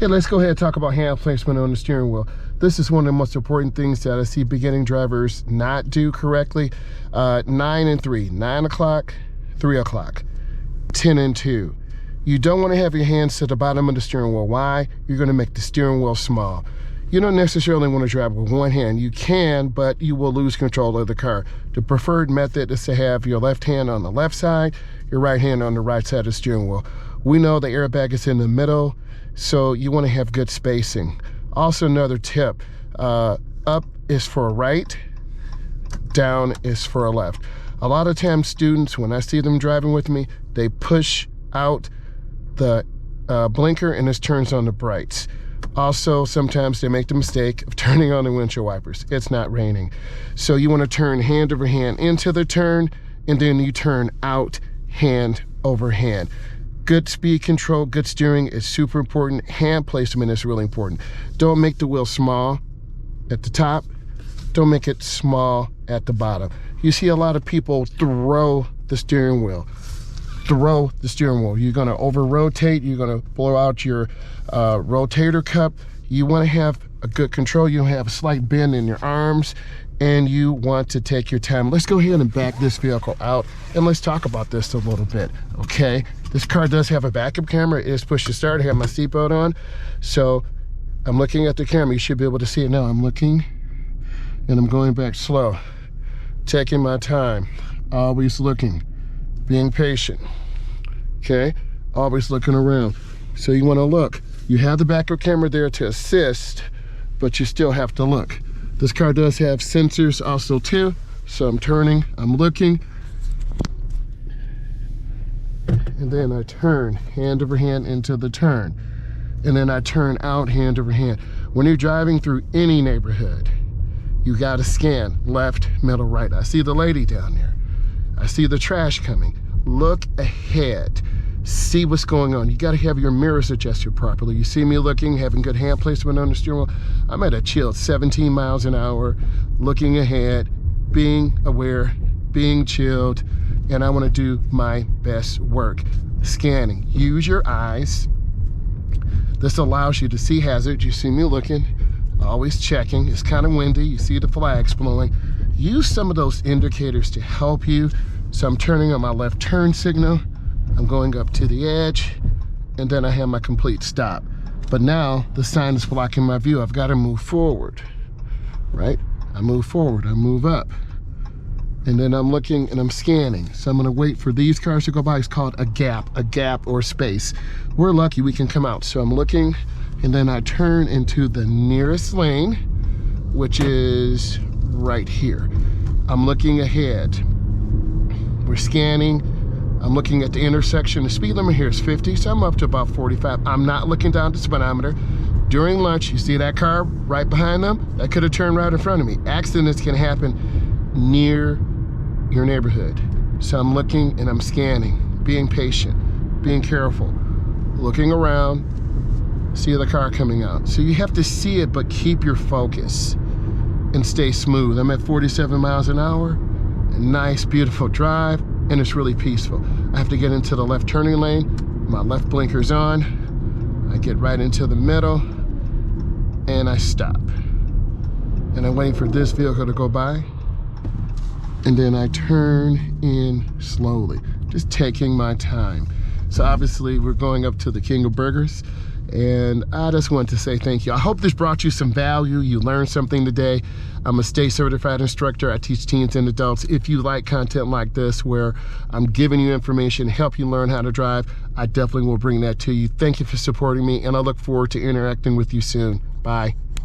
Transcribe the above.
Hey, let's go ahead and talk about hand placement on the steering wheel. This is one of the most important things that I see beginning drivers not do correctly. 9 and 3, 9 o'clock, 3 o'clock, 10 and 2. You don't want to have your hands to the bottom of the steering wheel. Why? You're going to make the steering wheel small. You don't necessarily want to drive with one hand. You can, but you will lose control of the car. The preferred method is to have your left hand on the left side, your right hand on the right side of the steering wheel. We know the airbag is in the middle, so you want to have good spacing. Also, another tip, up is for a right, down is for a left. A lot of times students, when I see them driving with me, they push out the blinker and this turns on the brights. Also, sometimes they make the mistake of turning on the windshield wipers. It's not raining. So you want to turn hand over hand into the turn, and then you turn out hand over hand. Good speed control, good steering is super important. Hand placement is really important. Don't make the wheel small at the top. Don't make it small at the bottom. You see a lot of people throw the steering wheel. Throw the steering wheel. You're gonna over rotate, you're gonna blow out your rotator cuff. You wanna have a good control. You have a slight bend in your arms, and you want to take your time. Let's go ahead and back this vehicle out, and let's talk about this a little bit, okay? This car does have a backup camera. It is push to start. I have my seatbelt on. So I'm looking at the camera. You should be able to see it now. I'm looking, and I'm going back slow, taking my time, always looking, being patient, okay? Always looking around. So you wanna look. You have the backup camera there to assist, but you still have to look. This car does have sensors also too. So I'm turning, I'm looking, and then I turn hand over hand into the turn. And then I turn out hand over hand. When you're driving through any neighborhood, you gotta scan left, middle, right. I see the lady down there. I see the trash coming. Look ahead. See what's going on. You gotta have your mirrors adjusted properly. You see me looking, having good hand placement on the steering wheel. I'm at a chilled 17 miles an hour, looking ahead, being aware, being chilled, and I wanna do my best work. Scanning, use your eyes. This allows you to see hazards. You see me looking, always checking. It's kind of windy, you see the flags blowing. Use some of those indicators to help you. So I'm turning on my left turn signal. I'm going up to the edge, and then I have my complete stop. But now the sign is blocking my view. I've got to move forward, right? I move forward, I move up. And then I'm looking and I'm scanning. So I'm gonna wait for these cars to go by. It's called a gap or space. We're lucky we can come out. So I'm looking, and then I turn into the nearest lane, which is right here. I'm looking ahead. We're scanning. I'm looking at the intersection. The speed limit here is 50, so I'm up to about 45. I'm not looking down the speedometer. During lunch, you see that car right behind them? That could have turned right in front of me. Accidents can happen near your neighborhood. So I'm looking and I'm scanning, being patient, being careful, looking around, see the car coming out. So you have to see it, but keep your focus and stay smooth. I'm at 47 miles an hour, a nice, beautiful drive, and it's really peaceful. I have to get into the left turning lane. My left blinker's on. I get right into the middle, and I stop. And I'm waiting for this vehicle to go by, and then I turn in slowly, just taking my time. So obviously we're going up to the King of Burgers, and I just want to say thank you. I hope this brought you some value. You learned something today. I'm a state certified instructor. I teach teens and adults. If you like content like this, where I'm giving you information, help you learn how to drive, I definitely will bring that to you. Thank you for supporting me, and I look forward to interacting with you soon. Bye.